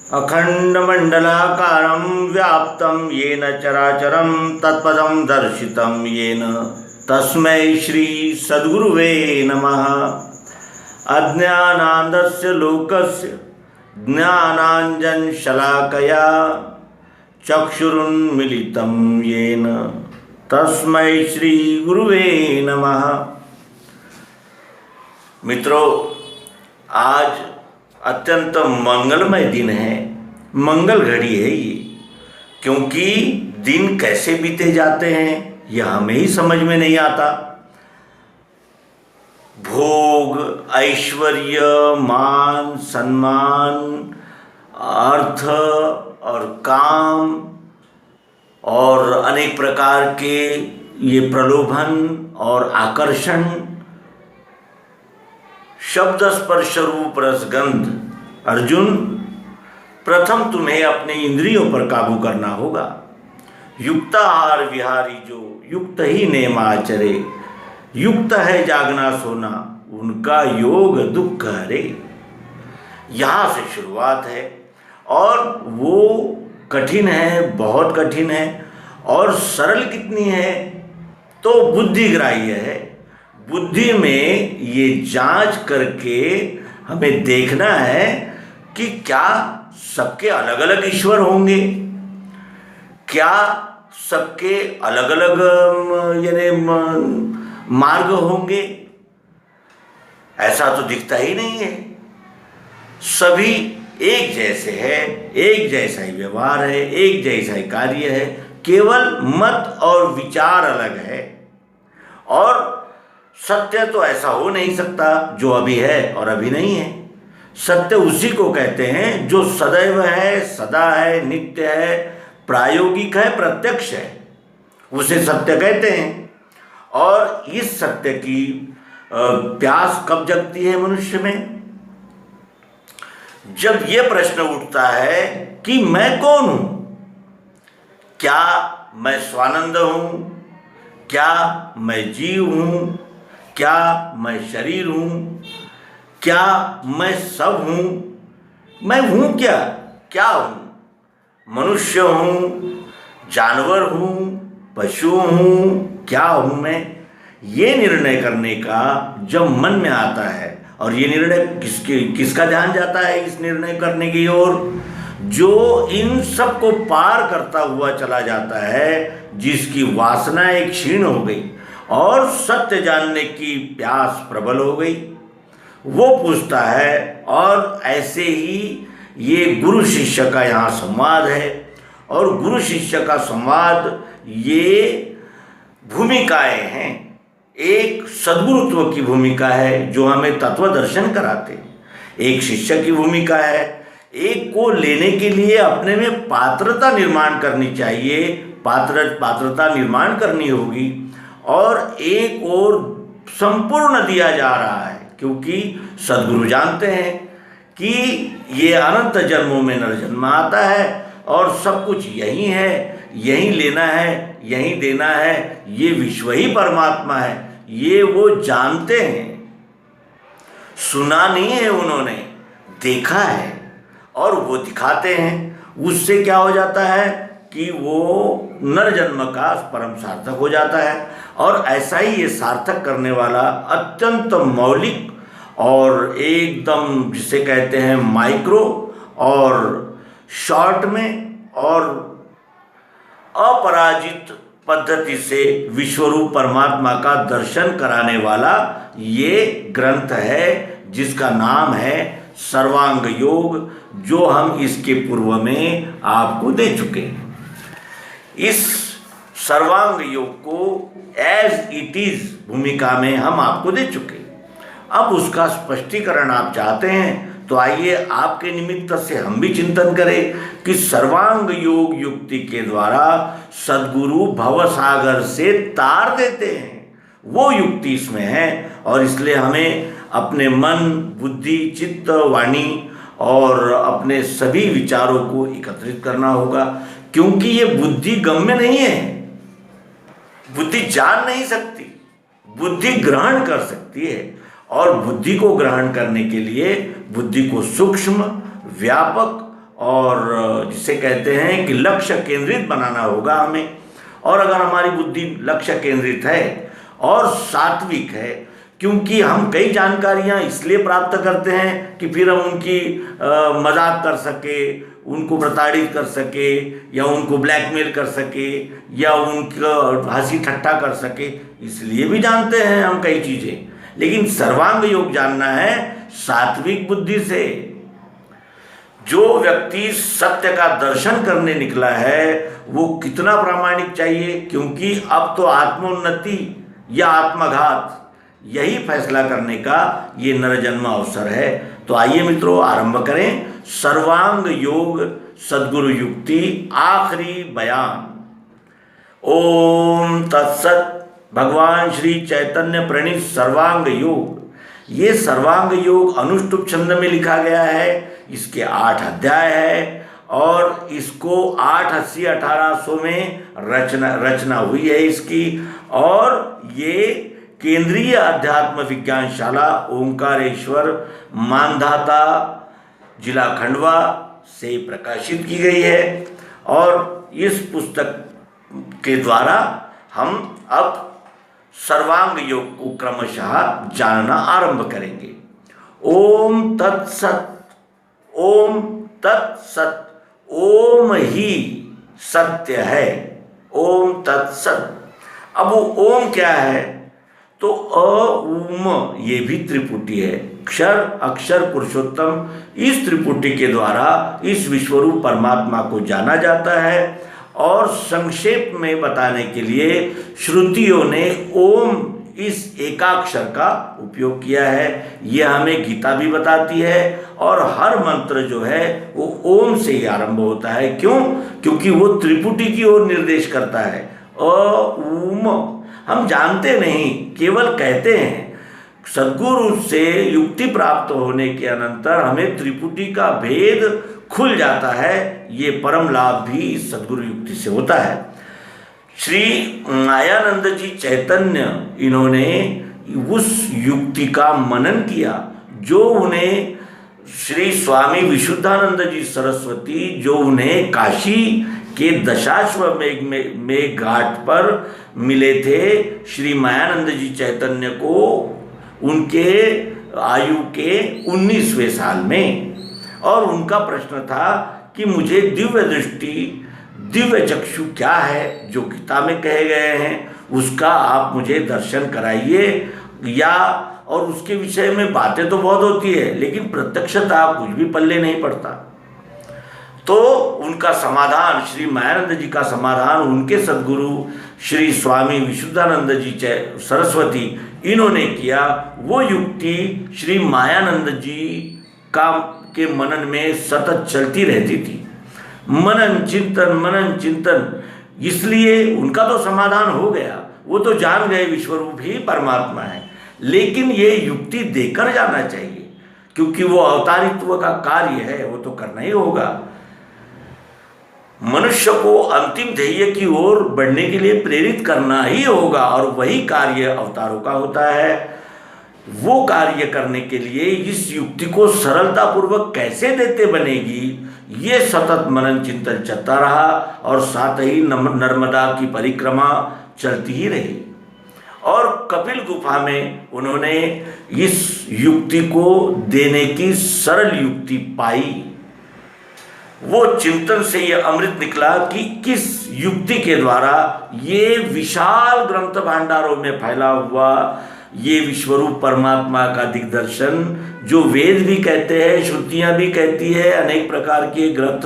अखंडमंडलाकारं व्याप्तं येन चराचरं तत्पदं दर्शितं येन तस्मै श्री सद्गुरुवे नमः। अज्ञानान्धस्य लोकस्य ज्ञानाञ्जनशलाकया चक्षुरुन्मीलितं येन तस्मै श्री गुरुवे नमः। मित्रों, आज अत्यंत मंगलमय दिन है, मंगल घड़ी है ये, क्योंकि दिन कैसे बीते जाते हैं यह हमें ही समझ में नहीं आता। भोग, ऐश्वर्य, मान, सम्मान, अर्थ और काम और अनेक प्रकार के ये प्रलोभन और आकर्षण, शब्द स्पर्श रूप रसगंध। अर्जुन, प्रथम तुम्हें अपने इंद्रियों पर काबू करना होगा। युक्ताहार विहारी जो युक्त ही नेम आचरे, युक्त है जागना सोना, उनका योग दुख हरे। यहाँ से शुरुआत है और वो कठिन है, बहुत कठिन है। और सरल कितनी है तो बुद्धिग्राह्य है। बुद्धि में ये जांच करके हमें देखना है कि क्या सबके अलग अलग ईश्वर होंगे, क्या सबके अलग अलग यानी मार्ग होंगे। ऐसा तो दिखता ही नहीं है। सभी एक जैसे है, एक जैसा ही व्यवहार है, एक जैसा ही कार्य है, केवल मत और विचार अलग है। और सत्य तो ऐसा हो नहीं सकता जो अभी है और अभी नहीं है। सत्य उसी को कहते हैं जो सदैव है, सदा है, नित्य है, प्रायोगिक है, प्रत्यक्ष है, उसे सत्य कहते हैं। और इस सत्य की प्यास कब जगती है मनुष्य में? जब यह प्रश्न उठता है कि मैं कौन हूं? क्या मैं स्वानंद हूं? क्या मैं जीव हूं? क्या मैं शरीर हूं? क्या मैं सब हूं? मैं हूं क्या? क्या हूं? मनुष्य हूं? जानवर हूं? पशु हूं? क्या हूं मैं? ये निर्णय करने का जब मन में आता है, और ये निर्णय किसका ध्यान जाता है इस निर्णय करने की ओर? जो इन सब को पार करता हुआ चला जाता है, जिसकी वासनाएं क्षीण हो गई और सत्य जानने की प्यास प्रबल हो गई, वो पूछता है। और ऐसे ही ये गुरु शिष्य का यहाँ संवाद है। और गुरु शिष्य का संवाद ये भूमिकाएं हैं। एक सद्गुरुत्व की भूमिका है जो हमें तत्व दर्शन कराते हैं, एक शिष्य की भूमिका है। एक को लेने के लिए अपने में पात्रता निर्माण करनी चाहिए, पात्रता निर्माण करनी होगी। और एक और संपूर्ण दिया जा रहा है, क्योंकि सद्गुरु जानते हैं कि ये अनंत जन्मों में नरजन्म आता है और सब कुछ यही है, यही लेना है, यही देना है, ये विश्व ही परमात्मा है। ये वो जानते हैं, सुना नहीं है उन्होंने, देखा है और वो दिखाते हैं। उससे क्या हो जाता है कि वो नरजन्म का परम सार्थक हो जाता है। और ऐसा ही ये सार्थक करने वाला अत्यंत मौलिक और एकदम जिसे कहते हैं माइक्रो और शॉर्ट में और अपराजित पद्धति से विश्वरूप परमात्मा का दर्शन कराने वाला ये ग्रंथ है, जिसका नाम है सर्वांग योग, जो हम इसके पूर्व में आपको दे चुके हैं। इस सर्वांग योग को एज इट इज भूमिका में हम आपको दे चुके। अब उसका स्पष्टीकरण आप चाहते हैं तो आइए आपके निमित्त से हम भी चिंतन करें कि सर्वांग योग युक्ति के द्वारा सद्गुरु भवसागर से तार देते हैं, वो युक्ति इसमें है। और इसलिए हमें अपने मन, बुद्धि, चित्त, वाणी और अपने सभी विचारों को एकत्रित करना होगा, क्योंकि ये बुद्धि गम्य नहीं है। बुद्धि जान नहीं सकती, बुद्धि ग्रहण कर सकती है। और बुद्धि को ग्रहण करने के लिए बुद्धि को सूक्ष्म, व्यापक और जिसे कहते हैं कि लक्ष्य केंद्रित बनाना होगा हमें। और अगर हमारी बुद्धि लक्ष्य केंद्रित है और सात्विक है, क्योंकि हम कई जानकारियां इसलिए प्राप्त करते हैं कि फिर हम उनकी मजाक कर सके, उनको प्रताड़ित कर सके, या उनको ब्लैकमेल कर सके, या उनका हंसी ठट्ठा कर सके, इसलिए भी जानते हैं हम कई चीज़ें। लेकिन सर्वांग योग जानना है सात्विक बुद्धि से। जो व्यक्ति सत्य का दर्शन करने निकला है वो कितना प्रामाणिक चाहिए, क्योंकि अब तो आत्मोन्नति या आत्मघात यही फैसला करने का ये नरजन्म अवसर है। तो आइए मित्रों, आरंभ करें सर्वांग योग सद्गुरु युक्ति, आखिरी बयान। ओम तत्सत। भगवान श्री चैतन्य प्रणीत सर्वांग योग। ये सर्वांग योग अनुष्टुप छंद में लिखा गया है। इसके 8 अध्याय है और इसको 880-1800 में रचना हुई है इसकी। और ये केंद्रीय अध्यात्म विज्ञानशाला ओंकारेश्वर, मानधाता, जिला खंडवा से प्रकाशित की गई है। और इस पुस्तक के द्वारा हम अब सर्वांग योग को क्रमशः जानना आरंभ करेंगे। ओम तत्सत। ओम तत्सत। ओम ही सत्य है। ओम तत्सत। अब वो ओम क्या है? तो ओम ये भी त्रिपुटी है। क्षर अक्षर पुरुषोत्तम, इस त्रिपुटी के द्वारा इस विश्वरूप परमात्मा को जाना जाता है। और संक्षेप में बताने के लिए श्रुतियों ने ओम इस एकाक्षर का उपयोग किया है। यह हमें गीता भी बताती है। और हर मंत्र जो है वो ओम से ही आरंभ होता है। क्यों? क्योंकि वो त्रिपुटी की ओर निर्देश करता है। ओम हम जानते नहीं, केवल कहते हैं। सद्गुरु से युक्ति प्राप्त होने के अनंतर हमें त्रिपुटी का भेद खुल जाता है। ये परम लाभ भी सद्गुरु युक्ति से होता है। श्री मायानंद जी चैतन्य, इन्होंने उस युक्ति का मनन किया जो उन्हें श्री स्वामी विशुद्धानंद जी सरस्वती, जो उन्हें काशी के दशाश्वमेध में घाट पर मिले थे। श्री मायानंद जी चैतन्य को उनके आयु के 19वें साल में। और उनका प्रश्न था कि मुझे दिव्य दृष्टि, दिव्य चक्षु क्या है जो गीता में कहे गए हैं, उसका आप मुझे दर्शन कराइए। या और उसके विषय में बातें तो बहुत होती है, लेकिन प्रत्यक्षता कुछ भी पल्ले नहीं पड़ता। तो उनका समाधान, श्री मायानंद जी का समाधान उनके सद्गुरु श्री स्वामी विशुद्धानंद जी सरस्वती, इन्होंने किया। वो युक्ति श्री मायानंद जी के मनन में सतत चलती रहती थी। मनन चिंतन, इसलिए उनका तो समाधान हो गया। वो तो जान गए विश्वरूप ही परमात्मा है। लेकिन ये युक्ति देकर जाना चाहिए, क्योंकि वो अवतारित्व का कार्य है, वो तो करना ही होगा। मनुष्य को अंतिम ध्येय की ओर बढ़ने के लिए प्रेरित करना ही होगा, और वही कार्य अवतारों का होता है। वो कार्य करने के लिए इस युक्ति को सरलतापूर्वक कैसे देते बनेगी, ये सतत मनन चिंतन चलता रहा। और साथ ही नर्मदा की परिक्रमा चलती ही रही। और कपिल गुफा में उन्होंने इस युक्ति को देने की सरल युक्ति पाई। वो चिंतन से ये अमृत निकला कि किस युक्ति के द्वारा ये विशाल ग्रंथ भांडारों में फैला हुआ ये विश्वरूप परमात्मा का दिग्दर्शन, जो वेद भी कहते हैं, श्रुतियाँ भी कहती है, अनेक प्रकार के ग्रंथ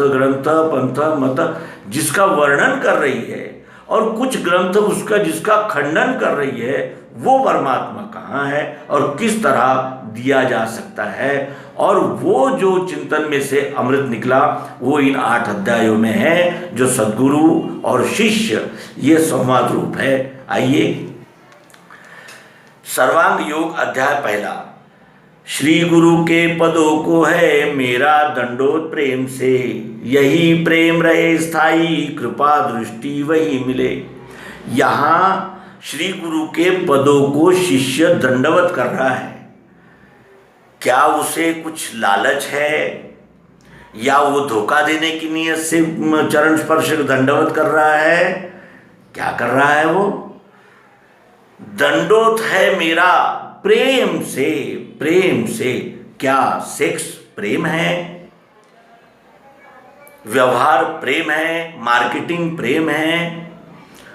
पंथ मत जिसका वर्णन कर रही है, और कुछ ग्रंथ उसका जिसका खंडन कर रही है, वो परमात्मा कहाँ है और किस तरह दिया जा सकता है। और वो जो चिंतन में से अमृत निकला वो इन 8 अध्यायों में है, जो सद्गुरु और शिष्य ये संवाद रूप है। आइए, सर्वांग योग अध्याय पहला। श्री गुरु के पदों को है मेरा दंडोत प्रेम से, यही प्रेम रहे स्थाई, कृपा दृष्टि वही मिले। यहाँ श्री गुरु के पदों को शिष्य दंडवत कर रहा है। क्या उसे कुछ लालच है? या वो धोखा देने की नीयत से चरण स्पर्श दंडवत कर रहा है? क्या कर रहा है वो? दंडोत है मेरा प्रेम से, प्रेम से। क्या सेक्स प्रेम है? व्यवहार प्रेम है? मार्केटिंग प्रेम है?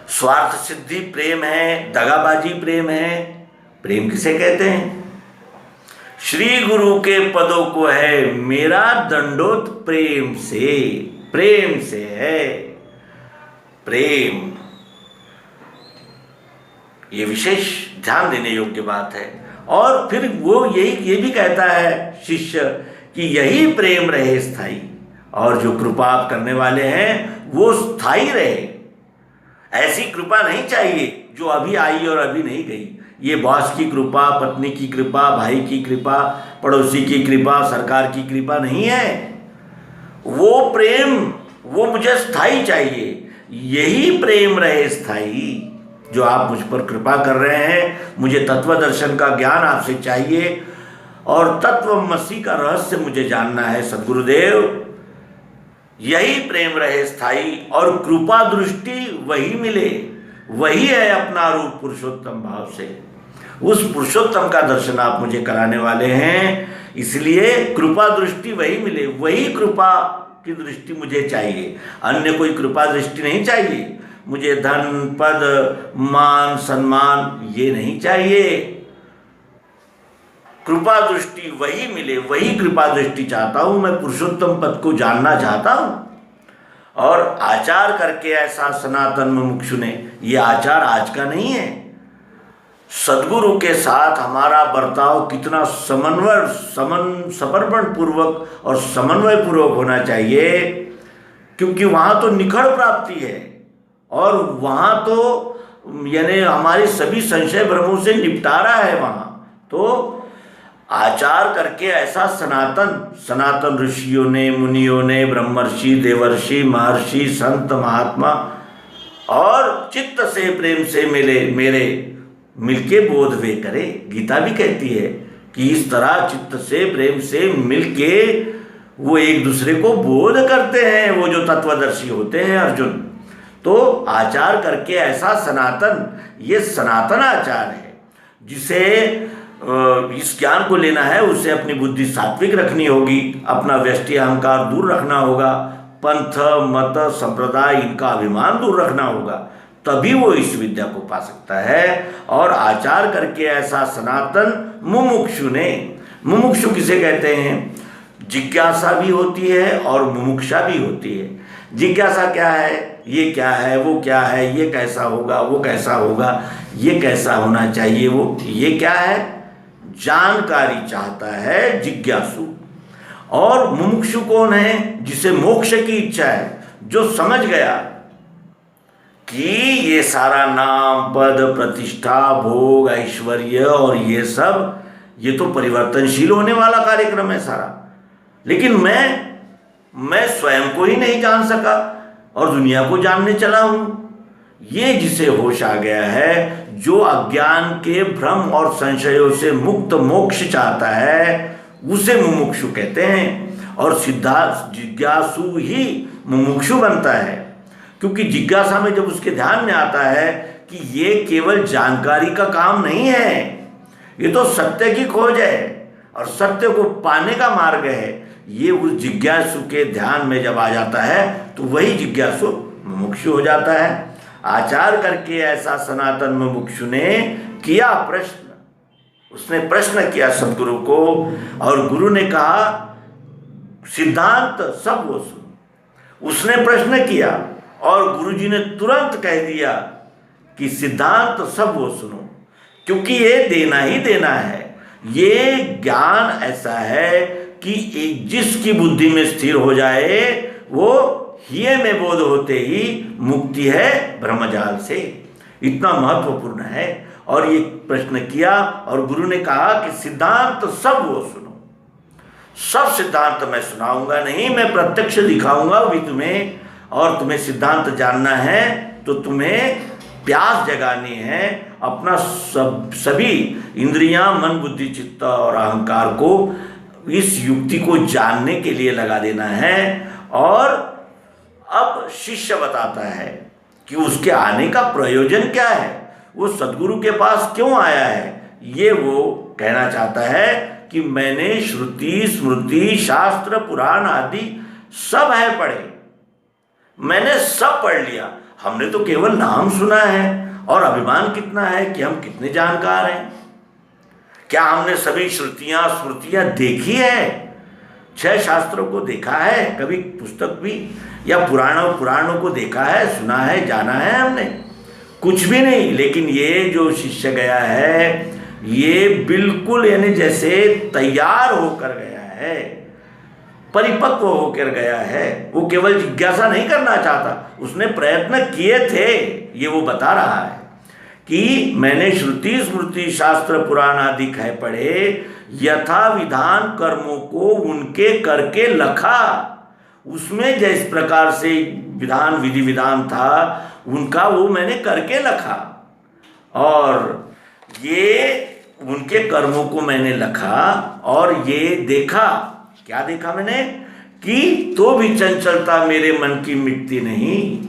स्वार्थ सिद्धि प्रेम है? दगाबाजी प्रेम है? प्रेम किसे कहते हैं? श्री गुरु के पदों को है मेरा दंडोत प्रेम से, प्रेम से है। प्रेम, ये विशेष ध्यान देने योग्य बात है। और फिर वो ये भी कहता है शिष्य कि यही प्रेम रहे स्थायी, और जो कृपा आप करने वाले हैं वो स्थायी रहे। ऐसी कृपा नहीं चाहिए जो अभी आई और अभी नहीं गई। ये बॉस की कृपा, पत्नी की कृपा, भाई की कृपा, पड़ोसी की कृपा, सरकार की कृपा नहीं है। वो प्रेम, वो मुझे स्थायी चाहिए। यही प्रेम रहे स्थायी जो आप मुझ पर कृपा कर रहे हैं। मुझे तत्व दर्शन का ज्ञान आपसे चाहिए और तत्वमसी का रहस्य मुझे जानना है सद्गुरुदेव। यही प्रेम रहे स्थायी और कृपा दृष्टि वही मिले, वही है अपना रूप पुरुषोत्तम भाव से। उस पुरुषोत्तम का दर्शन आप मुझे कराने वाले हैं, इसलिए कृपा दृष्टि वही मिले, वही कृपा की दृष्टि मुझे चाहिए। अन्य कोई कृपा दृष्टि नहीं चाहिए। मुझे धन, पद, मान, सम्मान ये नहीं चाहिए। कृपा दृष्टि वही मिले, वही कृपा दृष्टि चाहता हूं। मैं पुरुषोत्तम पद को जानना चाहता हूं। और आचार करके ऐसा सनातन मुमुक्षु ने, ये आचार आज का नहीं है। सद्गुरु के साथ हमारा बर्ताव कितना समर्पण पूर्वक और समन्वय पूर्वक होना चाहिए, क्योंकि वहाँ तो निखड़ प्राप्ति है और वहाँ तो यानी हमारी सभी संशय भ्रमों से निपटारा है वहाँ। तो आचार करके ऐसा सनातन ऋषियों ने, मुनियों ने, ब्रह्मर्षि, देवर्षि, महर्षि, संत, महात्मा और चित्त से प्रेम से मेरे मिलके बोध वे करे। गीता भी कहती है कि इस तरह चित्त से प्रेम से मिलके वो एक दूसरे को बोध करते हैं, वो जो तत्वदर्शी होते हैं अर्जुन। तो आचार करके ऐसा सनातन, ये सनातन आचार है जिसे इस ज्ञान को लेना है। उसे अपनी बुद्धि सात्विक रखनी होगी, अपना व्यष्टि अहंकार दूर रखना होगा, पंथ, मत, संप्रदाय इनका अभिमान दूर रखना होगा, तभी वो इस विद्या को पा सकता है। और आचार करके ऐसा सनातन मुमुक्षु ने, मुमुक्षु किसे कहते हैं? जिज्ञासा भी होती है और मुमुक्षा भी होती है। जिज्ञासा क्या है? ये क्या है, वो क्या है, ये कैसा होगा, वो कैसा होगा, ये कैसा होना चाहिए, वो ये क्या है? जानकारी चाहता है जिज्ञासु। और मुमुक्षु कौन है? जिसे मोक्ष की इच्छा है, जो समझ गया कि ये सारा नाम, पद, प्रतिष्ठा, भोग, ऐश्वर्य और ये सब, ये तो परिवर्तनशील होने वाला कार्यक्रम है सारा। लेकिन मैं स्वयं को ही नहीं जान सका और दुनिया को जानने चला हूं। ये जिसे होश आ गया है, जो अज्ञान के भ्रम और संशयों से मुक्त मोक्ष चाहता है, उसे मुमुक्षु कहते हैं। और सिद्धार्थ जिज्ञासु ही मुमुक्षु बनता है, क्योंकि जिज्ञासा में जब उसके ध्यान में आता है कि ये केवल जानकारी का काम नहीं है, ये तो सत्य की खोज है और सत्य को पाने का मार्ग है। ये उस जिज्ञासु के ध्यान में जब आ जाता है तो वही जिज्ञासु मुमुक्षु हो जाता है। आचार करके ऐसा सनातन मुमुक्षु ने किया प्रश्न, उसने प्रश्न किया सदगुरु को, और गुरु ने कहा सिद्धांत सब वो सुनो। उसने प्रश्न किया और गुरुजी ने तुरंत कह दिया कि सिद्धांत सब वो सुनो, क्योंकि ये देना ही देना है। ये ज्ञान ऐसा है कि एक जिसकी बुद्धि में स्थिर हो जाए वो हिये में बोध होते ही मुक्ति है ब्रह्मजाल से। इतना महत्वपूर्ण है। और ये प्रश्न किया और गुरु ने कहा कि सिद्धांत सब वो सुनो। सब सिद्धांत मैं सुनाऊंगा नहीं, मैं प्रत्यक्ष दिखाऊंगा भी तुम्हें। और तुम्हें सिद्धांत जानना है तो तुम्हें प्यास जगानी है, अपना सभी इंद्रियां, मन, बुद्धि, चित्त और अहंकार को इस युक्ति को जानने के लिए लगा देना है। और अब शिष्य बताता है कि उसके आने का प्रयोजन क्या है, वो सद्गुरु के पास क्यों आया है। ये वो कहना चाहता है कि मैंने श्रुति स्मृति शास्त्र पुराण आदि सब है पढ़े, मैंने सब पढ़ लिया। हमने तो केवल नाम सुना है और अभिमान कितना है कि हम कितने जानकार हैं। क्या हमने सभी श्रुतियां स्मृतियां देखी है? 6 शास्त्रों को देखा है कभी, पुस्तक भी, या पुराणों को देखा है, सुना है, जाना है हमने? कुछ भी नहीं। लेकिन ये जो शिष्य गया है ये बिल्कुल यानी जैसे तैयार होकर गया है, परिपक्व होकर गया है। वो केवल जिज्ञासा नहीं करना चाहता, उसने प्रयत्न किए थे। ये वो बता रहा है कि मैंने श्रुति स्मृति शास्त्र पुराण आदि है पढ़े, यथा विधान कर्मों को उनके करके लखा। उसमें जिस प्रकार से विधान विधि विधान था उनका वो मैंने करके लखा। और ये उनके कर्मों को मैंने लखा और ये देखा। क्या देखा मैंने? कि तो भी चंचलता मेरे मन की मिटती नहीं।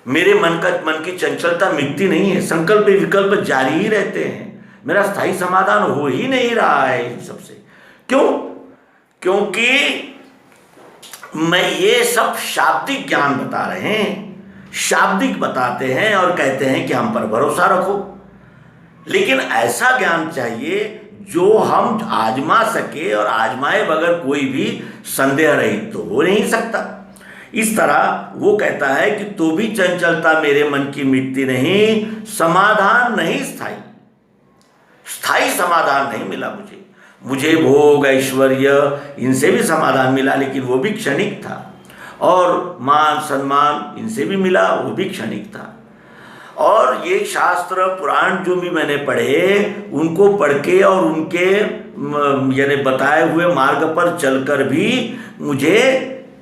मेरे मन की चंचलता मिटती नहीं है, संकल्प विकल्प जारी ही रहते हैं। मेरा स्थायी समाधान हो ही नहीं रहा है इन सबसे। क्यों? क्योंकि मैं ये सब शाब्दिक ज्ञान बता रहे हैं, शाब्दिक बताते हैं और कहते हैं कि हम पर भरोसा रखो। लेकिन ऐसा ज्ञान चाहिए जो हम आजमा सके, और आजमाए बगैर कोई भी संदेह रहित तो हो नहीं सकता। इस तरह वो कहता है कि तो भी चंचलता मेरे मन की मिटती नहीं, समाधान नहीं स्थायी समाधान नहीं मिला मुझे भोग ऐश्वर्य इनसे भी समाधान मिला, लेकिन वो भी क्षणिक था। और मान सम्मान इनसे भी मिला, वो भी क्षणिक था। और ये शास्त्र पुराण जो भी मैंने पढ़े, उनको पढ़ के और उनके यानी बताए हुए मार्ग पर चलकर भी मुझे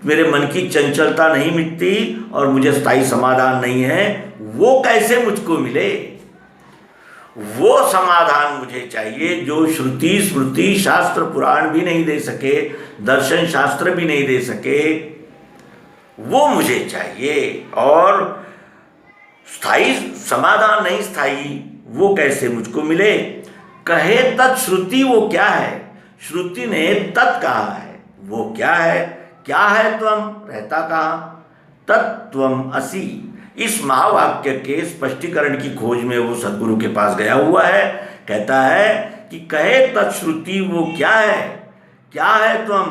मेरे मन की चंचलता नहीं मिटती और मुझे स्थायी समाधान नहीं है। वो कैसे मुझको मिले? वो समाधान मुझे चाहिए जो श्रुति स्मृति शास्त्र पुराण भी नहीं दे सके, दर्शन शास्त्र भी नहीं दे सके, वो मुझे चाहिए। और स्थायी समाधान नहीं स्थायी, वो कैसे मुझको मिले? कहे तत्श्रुति, वो क्या है? श्रुति ने तत् कहा है, वो क्या है? क्या है त्वम? रहता कहाँ? तत्त्वम असि। इस महावाक्य के स्पष्टीकरण की खोज में वो सद्गुरु के पास गया हुआ है। कहता है कि कहे तत्श्रुति, वो क्या है? क्या है त्वम?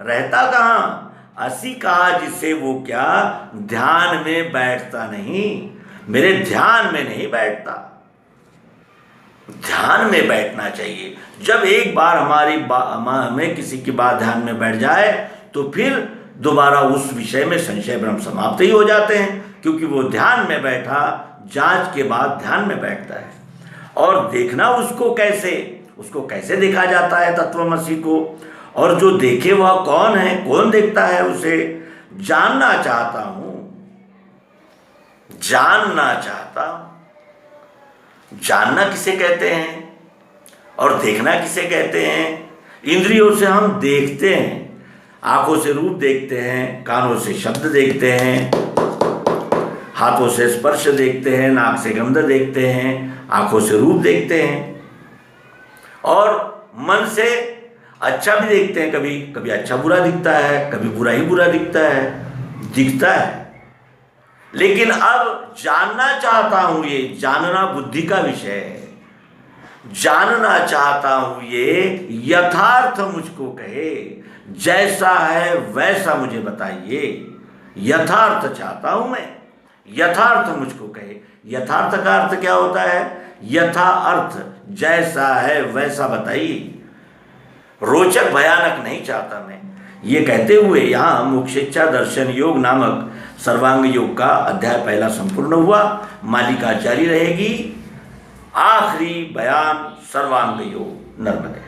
रहता कहाँ? असि कहा जिसे, वो क्या? ध्यान में बैठता नहीं, मेरे ध्यान में नहीं बैठता। ध्यान में बैठना चाहिए। जब एक बार हमें किसी की बात ध्यान में बैठ जाए तो फिर दोबारा उस विषय में संशय भ्रम समाप्त ही हो जाते हैं, क्योंकि वो ध्यान में बैठा, जांच के बाद ध्यान में बैठता है। और देखना उसको कैसे देखा जाता है तत्वमसि को, और जो देखे वह कौन है, कौन देखता है उसे? जानना चाहता हूं। जानना किसे कहते हैं और देखना किसे कहते हैं? इंद्रियों से हम देखते हैं, आंखों से रूप देखते हैं, कानों से शब्द देखते हैं, हाथों से स्पर्श देखते हैं, नाक से गंध देखते हैं, आंखों से रूप देखते हैं, और मन से अच्छा भी देखते हैं। कभी कभी अच्छा बुरा दिखता है, कभी बुरा ही बुरा दिखता है। लेकिन अब जानना चाहता हूं, ये जानना बुद्धि का विषय है। जानना चाहता हूं ये यथार्थ मुझको कहे, जैसा है वैसा मुझे बताइए। यथार्थ चाहता हूं मैं, यथार्थ मुझको कहे। यथार्थ का अर्थ क्या होता है? यथा अर्थ, जैसा है वैसा बताइए। रोचक भयानक नहीं चाहता मैं। ये कहते हुए यहाँ मोक्षेच्छा दर्शन योग नामक सर्वांग योग का अध्याय पहला संपूर्ण हुआ। मालिका जारी रहेगी। आखिरी बयान सर्वांग योग। नर्मदे।